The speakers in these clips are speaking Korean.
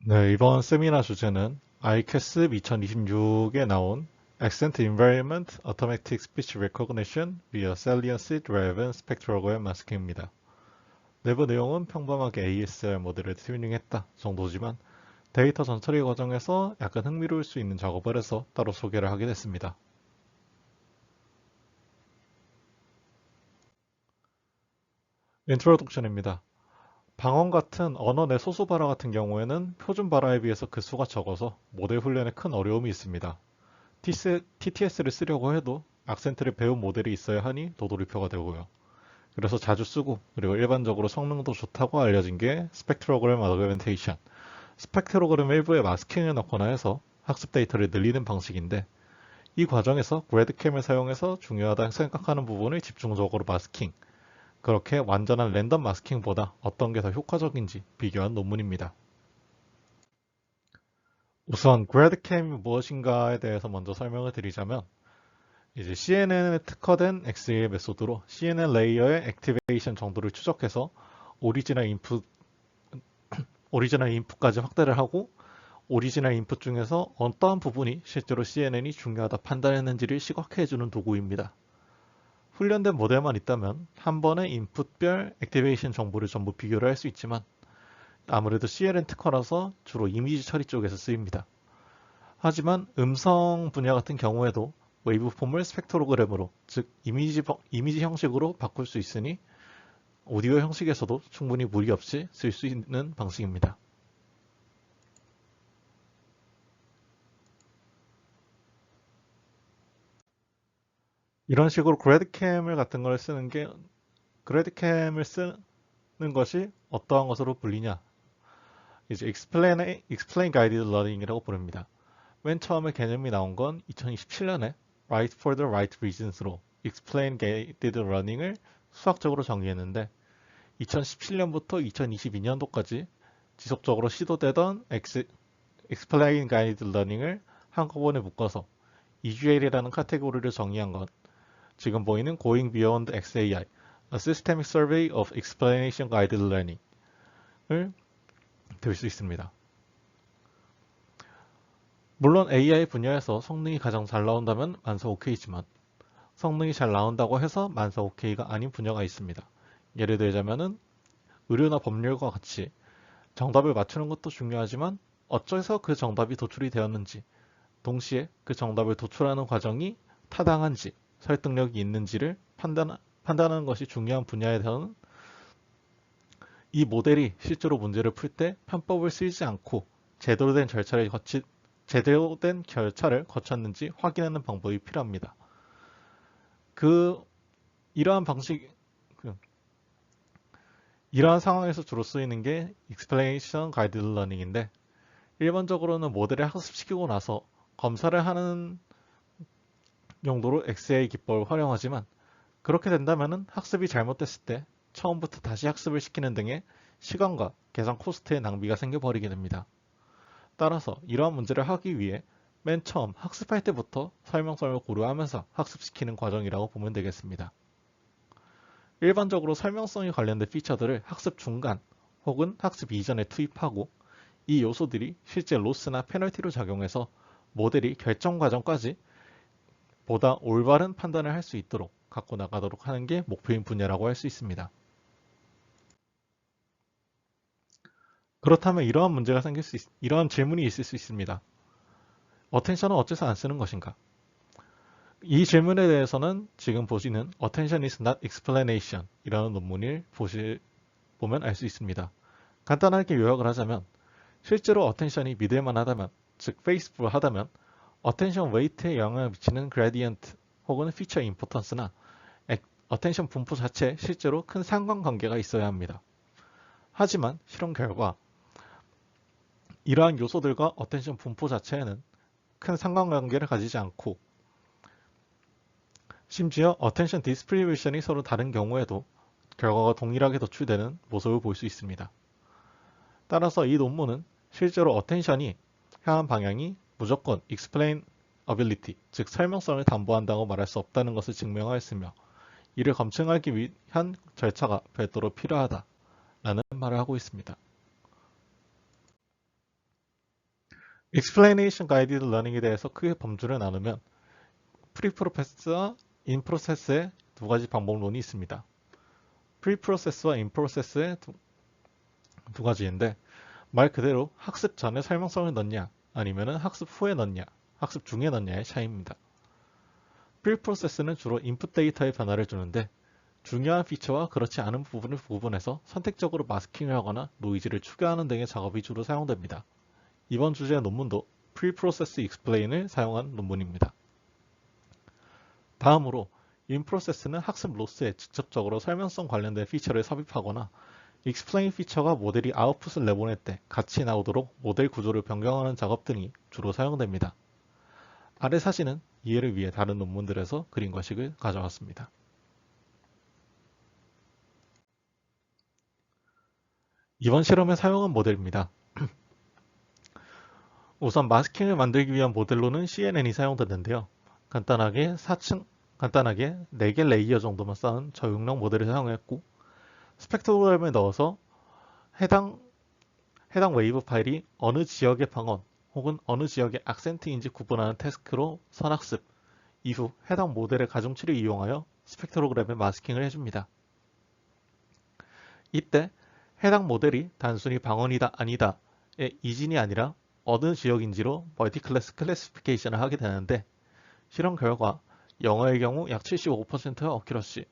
네, 이번 세미나 주제는 ICASS 2026에 나온 Accent Environment Automatic Speech Recognition via Saliency Driven Spectrogram Masking입니다. 내부 내용은 평범하게 ASR 모델을 튜닝했다 정도지만 데이터 전처리 과정에서 약간 흥미로울 수 있는 작업을 해서 따로 소개를 하게 됐습니다. 인트로덕션입니다. 방언 같은 언어 내 소수 발화 같은 경우에는 표준 발화에 비해서 그 수가 적어서 모델 훈련에 큰 어려움이 있습니다. TTS를 쓰려고 해도 악센트를 배운 모델이 있어야 하니 도돌이표가 되고요. 그래서 자주 쓰고 그리고 일반적으로 성능도 좋다고 알려진 게 스펙트로그램 어그멘테이션, 스펙트로그램 일부에 마스킹을 넣거나 해서 학습 데이터를 늘리는 방식인데 이 과정에서 그래드캠을 사용해서 중요하다 생각하는 부분을 집중적으로 마스킹, 그렇게 완전한 랜덤 마스킹보다 어떤 게 더 효과적인지 비교한 논문입니다. 우선 그래드캠이 무엇인가에 대해서 먼저 설명을 드리자면 이제 CNN에 특화된 XA의 메소드로 CNN 레이어의 액티베이션 정도를 추적해서 오리지널 인풋까지 확대를 하고 오리지널 인풋 중에서 어떠한 부분이 실제로 CNN이 중요하다 판단했는지를 시각화해주는 도구입니다. 훈련된 모델만 있다면 한 번에 인풋별 액티베이션 정보를 전부 비교를 할 수 있지만 아무래도 CNN 특화라서 주로 이미지 처리 쪽에서 쓰입니다. 하지만 음성 분야 같은 경우에도 웨이브폼을 스펙트로그램으로, 즉 이미지 형식으로 바꿀 수 있으니 오디오 형식에서도 충분히 무리 없이 쓸 수 있는 방식입니다. 이런 식으로 그래드캠을 쓰는 것이 어떠한 것으로 불리냐? 이제 Explain Guided Learning이라고 부릅니다. 맨 처음에 개념이 나온 건 2027년에 Right for the Right Reasons로 Explain Guided Learning을 수학적으로 정의했는데 2017년부터 2022년도까지 지속적으로 시도되던 Explain Guided Learning을 한꺼번에 묶어서 EGL이라는 카테고리를 정의한 것, 지금 보이는 Going Beyond XAI, A Systemic Survey of Explanation Guided Learning을 들 수 있습니다. 물론 AI 분야에서 성능이 가장 잘 나온다면 만사 OK지만 성능이 잘 나온다고 해서 만사 OK가 아닌 분야가 있습니다. 예를 들자면은 의료나 법률과 같이 정답을 맞추는 것도 중요하지만 어째서 그 정답이 도출이 되었는지, 동시에 그 정답을 도출하는 과정이 타당한지, 설득력이 있는지를 판단하는 것이 중요한 분야에 대해서는 이 모델이 실제로 문제를 풀 때 편법을 쓰지 않고 제대로 된 절차를 거쳤는지 확인하는 방법이 필요합니다. 이러한 방식, 이러한 상황에서 주로 쓰이는 게 Explanation Guided Learning인데 일반적으로는 모델을 학습시키고 나서 검사를 하는 용도로 XA 기법을 활용하지만 그렇게 된다면 학습이 잘못됐을 때 처음부터 다시 학습을 시키는 등의 시간과 계산 코스트의 낭비가 생겨버리게 됩니다. 따라서 이러한 문제를 하기 위해 맨 처음 학습할 때부터 설명성을 고려하면서 학습시키는 과정이라고 보면 되겠습니다. 일반적으로 설명성이 관련된 피처들을 학습 중간 혹은 학습 이전에 투입하고 이 요소들이 실제 로스나 페널티로 작용해서 모델이 결정 과정까지 보다 올바른 판단을 할 수 있도록 갖고 나가도록 하는 게 목표인 분야라고 할 수 있습니다. 그렇다면 이러한 질문이 있을 수 있습니다. 어텐션은 어째서 안 쓰는 것인가? 이 질문에 대해서는 지금 보시는 Attention is not explanation 이라는 논문을 보면 알 수 있습니다. 간단하게 요약을 하자면 실제로 어텐션이 믿을만하다면, 즉 faithful하다면 어텐션 웨이트에 영향을 미치는 그레디언트 혹은 피처 임포턴스나 어텐션 분포 자체에 실제로 큰 상관관계가 있어야 합니다. 하지만 실험 결과 이러한 요소들과 어텐션 분포 자체에는 큰 상관관계를 가지지 않고 심지어 어텐션 디스트리뷰션이 서로 다른 경우에도 결과가 동일하게 도출되는 모습을 볼 수 있습니다. 따라서 이 논문은 실제로 어텐션이 향한 방향이 무조건 explainability, 즉 설명성을 담보한다고 말할 수 없다는 것을 증명하였으며 이를 검증하기 위한 절차가 별도로 필요하다라는 말을 하고 있습니다. Explanation Guided Learning에 대해서 크게 범주를 나누면 프리프로세스와 인프로세스의 두 가지 방법론이 있습니다. 프리프로세스와 인프로세스의 두 가지인데 말 그대로 학습 전에 설명성을 넣냐 아니면 학습 후에 넣냐 학습 중에 넣냐의 차이입니다. 프리프로세스는 주로 인풋 데이터에 변화를 주는데 중요한 피처와 그렇지 않은 부분을 구분해서 선택적으로 마스킹을 하거나 노이즈를 추가하는 등의 작업이 주로 사용됩니다. 이번 주제의 논문도 Pre-Process Explain을 사용한 논문입니다. 다음으로 In-Process는 학습 로스에 직접적으로 설명성 관련된 피처를 삽입하거나 Explain 피처가 모델이 아웃풋을 내보낼 때 같이 나오도록 모델 구조를 변경하는 작업 등이 주로 사용됩니다. 아래 사진은 이해를 위해 다른 논문들에서 그린 것식을 가져왔습니다. 이번 실험에 사용한 모델입니다. 우선 마스킹을 만들기 위한 모델로는 CNN이 사용됐는데요. 간단하게 4개 레이어 정도만 쌓은 저용량 모델을 사용했고 스펙트로그램에 넣어서 해당 웨이브 파일이 어느 지역의 방언 혹은 어느 지역의 악센트인지 구분하는 태스크로 선학습 이후 해당 모델의 가중치를 이용하여 스펙트로그램에 마스킹을 해줍니다. 이때 해당 모델이 단순히 방언이다 아니다의 이진이 아니라 어느 지역인지로 멀티클래스 클래시피케이션을 하게 되는데 실험 결과 영어의 경우 약 75%의 어큐러시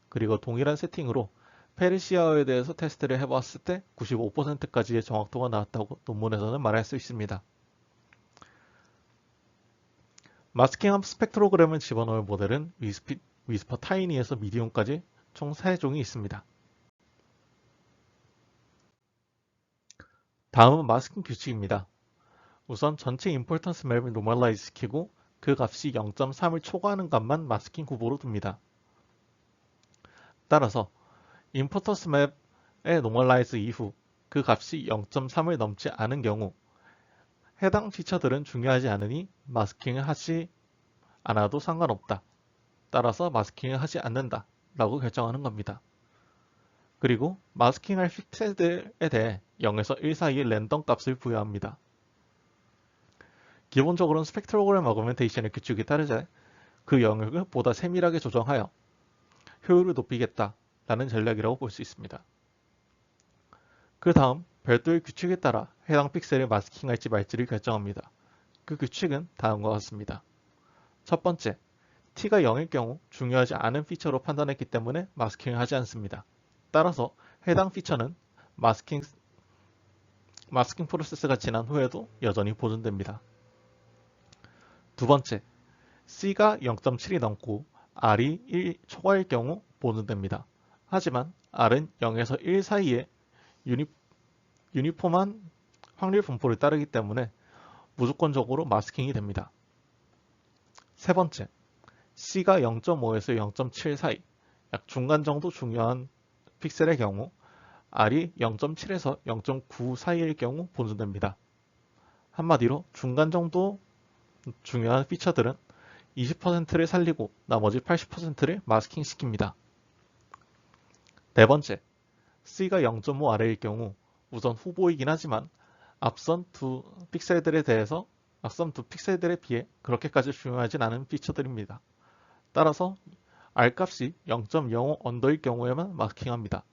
그리고 동일한 세팅으로 페르시아어에 대해서 테스트를 해봤을 때 95%까지의 정확도가 나왔다고 논문에서는 말할 수 있습니다. 마스킹한 스펙트로그램을 집어넣을 모델은 위스퍼 타이니에서 미디움까지 총 3종이 있습니다. 다음은 마스킹 규칙입니다. 우선 전체 임포턴스 맵을 노멀라이즈 시키고 그 값이 0.3을 초과하는 값만 마스킹 후보로 둡니다. 따라서 임포턴스 맵의 노멀라이즈 이후 그 값이 0.3을 넘지 않은 경우 해당 피처들은 중요하지 않으니 마스킹을 하지 않아도 상관없다. 따라서 마스킹을 하지 않는다 라고 결정하는 겁니다. 그리고 마스킹할 픽셀들에 대해 0에서 1 사이의 랜덤 값을 부여합니다. 기본적으로는 스펙트로그램 어그멘테이션의 규칙에 따르자 그 영역을 보다 세밀하게 조정하여 효율을 높이겠다 라는 전략이라고 볼 수 있습니다. 그 다음 별도의 규칙에 따라 해당 픽셀을 마스킹할지 말지를 결정합니다. 그 규칙은 다음과 같습니다. 첫 번째, t가 0일 경우 중요하지 않은 피처로 판단했기 때문에 마스킹을 하지 않습니다. 따라서 해당 피처는 마스킹 프로세스가 지난 후에도 여전히 보존됩니다. 두 번째, C가 0.7이 넘고 R이 1 초과일 경우 보존됩니다. 하지만 R은 0에서 1 사이에 유니폼한 확률 분포를 따르기 때문에 무조건적으로 마스킹이 됩니다. 세 번째, C가 0.5에서 0.7 사이, 약 중간 정도 중요한 픽셀의 경우 R이 0.7에서 0.9 사이일 경우 보존됩니다. 한마디로 중간 정도 중요한 피처들은 20%를 살리고 나머지 80%를 마스킹 시킵니다. 네 번째, C가 0.5 아래일 경우 우선 후보이긴 하지만 앞선 두 픽셀들에 비해 그렇게까지 중요하진 않은 피처들입니다. 따라서 R값이 0.05 언더일 경우에만 마스킹합니다.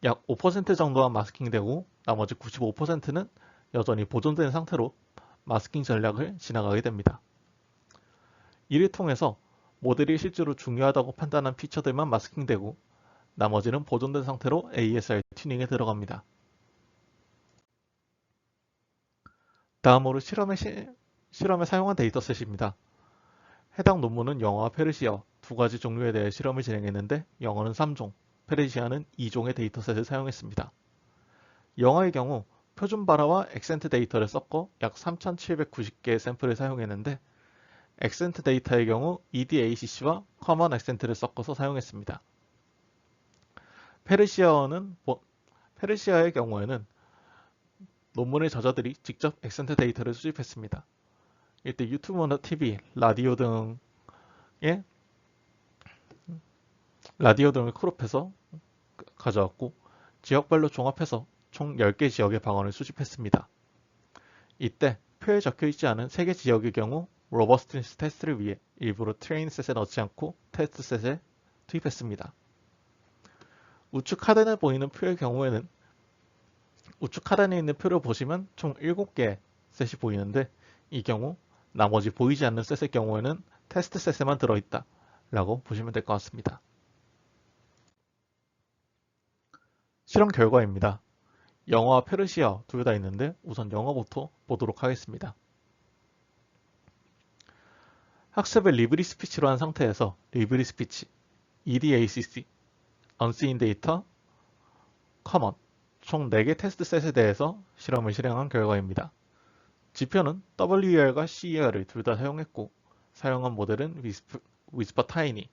약 5% 정도만 마스킹되고 나머지 95%는 여전히 보존된 상태로 마스킹 전략을 지나가게 됩니다. 이를 통해서 모델이 실제로 중요하다고 판단한 피처들만 마스킹되고 나머지는 보존된 상태로 ASR 튜닝에 들어갑니다. 다음으로 실험에 사용한 데이터셋입니다. 해당 논문은 영어와 페르시아 두 가지 종류에 대해 실험을 진행했는데 영어는 3종, 페르시아는 2종의 데이터셋을 사용했습니다. 영어의 경우 표준 발화와 액센트 데이터를 섞어 약 3,790개의 샘플을 사용했는데 액센트 데이터의 경우 EDACC와 커먼 액센트를 섞어서 사용했습니다. 페르시아의 경우에는 논문의 저자들이 직접 액센트 데이터를 수집했습니다. 이때 유튜브나 TV, 라디오 등을 크롭해서 가져왔고 지역별로 종합해서 총 10개 지역의 방언을 수집했습니다. 이때 표에 적혀있지 않은 3개 지역의 경우 로버스트니스 테스트를 위해 일부러 트레인 셋에 넣지 않고 테스트 셋에 투입했습니다. 우측 하단에 보이는 표의 경우에는 우측 하단에 있는 표를 보시면 총 7개의 셋이 보이는데 이 경우 나머지 보이지 않는 셋의 경우에는 테스트 셋에만 들어있다 라고 보시면 될 것 같습니다. 실험 결과입니다. 영어와 페르시아어 둘 다 있는데 우선 영어부터 보도록 하겠습니다. 학습을 리브리 스피치로 한 상태에서 리브리 스피치, EDACC, Unseen Data, Common 총 4개 테스트 셋에 대해서 실험을 실행한 결과입니다. 지표는 WER과 CER을 둘 다 사용했고 사용한 모델은 Whisper Tiny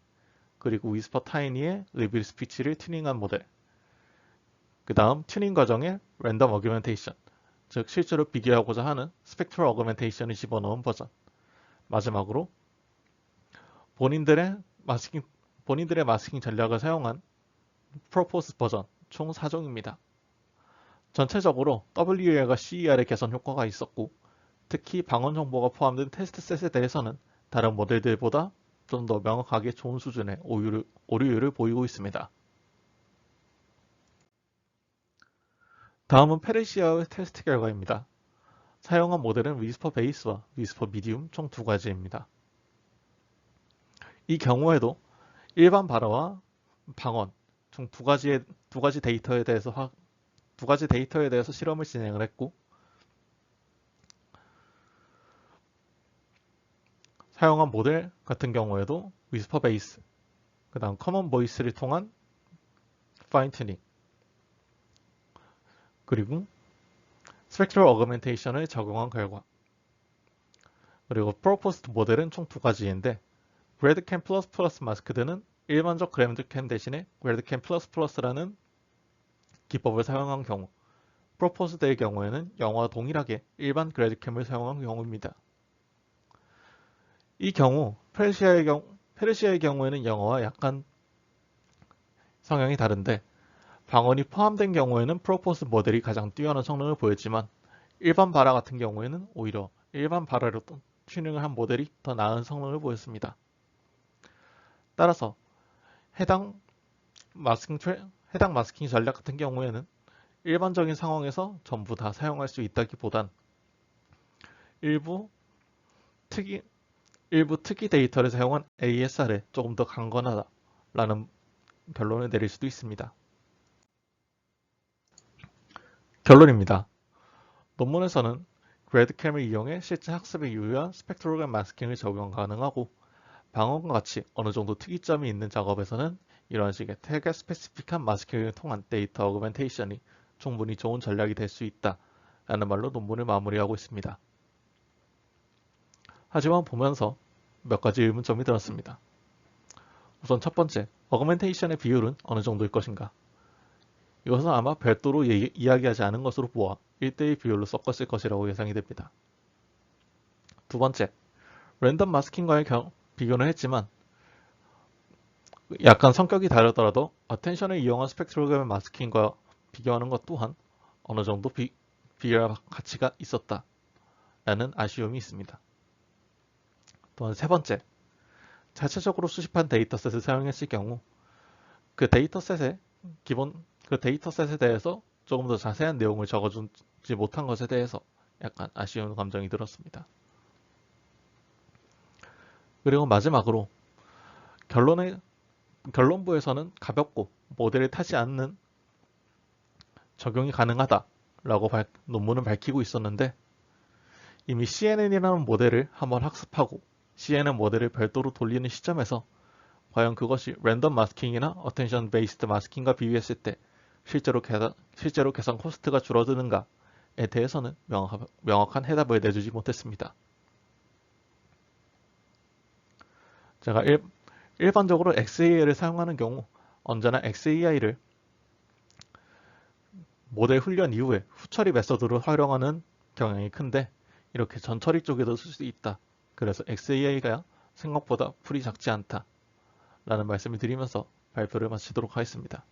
그리고 Whisper Tiny의 리브리 스피치를 튜닝한 모델 그 다음 튜닝 과정에 랜덤 어규멘테이션 즉 실제로 비교하고자 하는 스펙트럴 어규멘테이션을 집어넣은 버전 마지막으로 본인들의 마스킹 전략을 사용한 프로포스 버전 총 4종입니다. 전체적으로 WER과 CER의 개선 효과가 있었고 특히 방언 정보가 포함된 테스트 셋에 대해서는 다른 모델들보다 좀 더 명확하게 좋은 수준의 오류율을 보이고 있습니다. 다음은 페르시아의 테스트 결과입니다. 사용한 모델은 Whisper Base와 Whisper Medium 총 2가지입니다. 이 경우에도 일반 발어와 방언 총 두 가지 데이터에 대해서 실험을 진행을 했고 사용한 모델 같은 경우에도 Whisper Base, 그 다음 Common Voice를 통한 Fine Tuning, 그리고 Spectral Augmentation을 적용한 결과 그리고 Proposed 모델은 총 2가지인데 GradCam++ 마스크드는 일반적 GradCam 대신에 GradCam++라는 기법을 사용한 경우 Proposed의 경우에는 영어와 동일하게 일반 GradCam을 사용한 경우입니다. 이 경우 페르시아의 경우에는 영어와 약간 성향이 다른데 방언이 포함된 경우에는 프로포스 모델이 가장 뛰어난 성능을 보였지만 일반 바라 같은 경우에는 오히려 일반 바라로 튜닝을 한 모델이 더 나은 성능을 보였습니다. 따라서 해당 마스킹 전략 같은 경우에는 일반적인 상황에서 전부 다 사용할 수 있다기보단 일부 특이 데이터를 사용한 ASR에 조금 더 강건하다라는 결론을 내릴 수도 있습니다. 결론입니다. 논문에서는 GradCam을 이용해 실제 학습에 유효한 스펙트로그램 마스킹을 적용 가능하고 방언과 같이 어느 정도 특이점이 있는 작업에서는 이런 식의 태그 스페시픽한 마스킹을 통한 데이터 어그멘테이션이 충분히 좋은 전략이 될 수 있다 라는 말로 논문을 마무리하고 있습니다. 하지만 보면서 몇 가지 의문점이 들었습니다. 우선 첫 번째, 어그멘테이션의 비율은 어느 정도일 것인가? 이것은 아마 별도로 이야기하지 않은 것으로 보아 1대1 비율로 섞었을 것이라고 예상이 됩니다. 두 번째, 랜덤 마스킹과의 비교는 했지만 약간 성격이 다르더라도 어텐션을 이용한 스펙트로그램 마스킹과 비교하는 것 또한 어느 정도 비교할 가치가 있었다 라는 아쉬움이 있습니다. 또한 세 번째, 자체적으로 수집한 데이터셋을 사용했을 경우 그 데이터셋에 대해서 조금 더 자세한 내용을 적어주지 못한 것에 대해서 약간 아쉬운 감정이 들었습니다. 그리고 마지막으로 결론부에서는 가볍고 모델을 타지 않는 적용이 가능하다라고 논문을 밝히고 있었는데 이미 CNN이라는 모델을 한번 학습하고 CNN 모델을 별도로 돌리는 시점에서 과연 그것이 랜덤 마스킹이나 어텐션 베이스드 마스킹과 비교했을 때 실제로 계산 코스트가 줄어드는가에 대해서는 명확한 해답을 내주지 못했습니다. 제가 일반적으로 XAI를 사용하는 경우 언제나 XAI를 모델 훈련 이후에 후처리 메서드로 활용하는 경향이 큰데 이렇게 전처리 쪽에도 쓸 수 있다. 그래서 XAI가 생각보다 풀이 작지 않다 라는 말씀을 드리면서 발표를 마치도록 하겠습니다.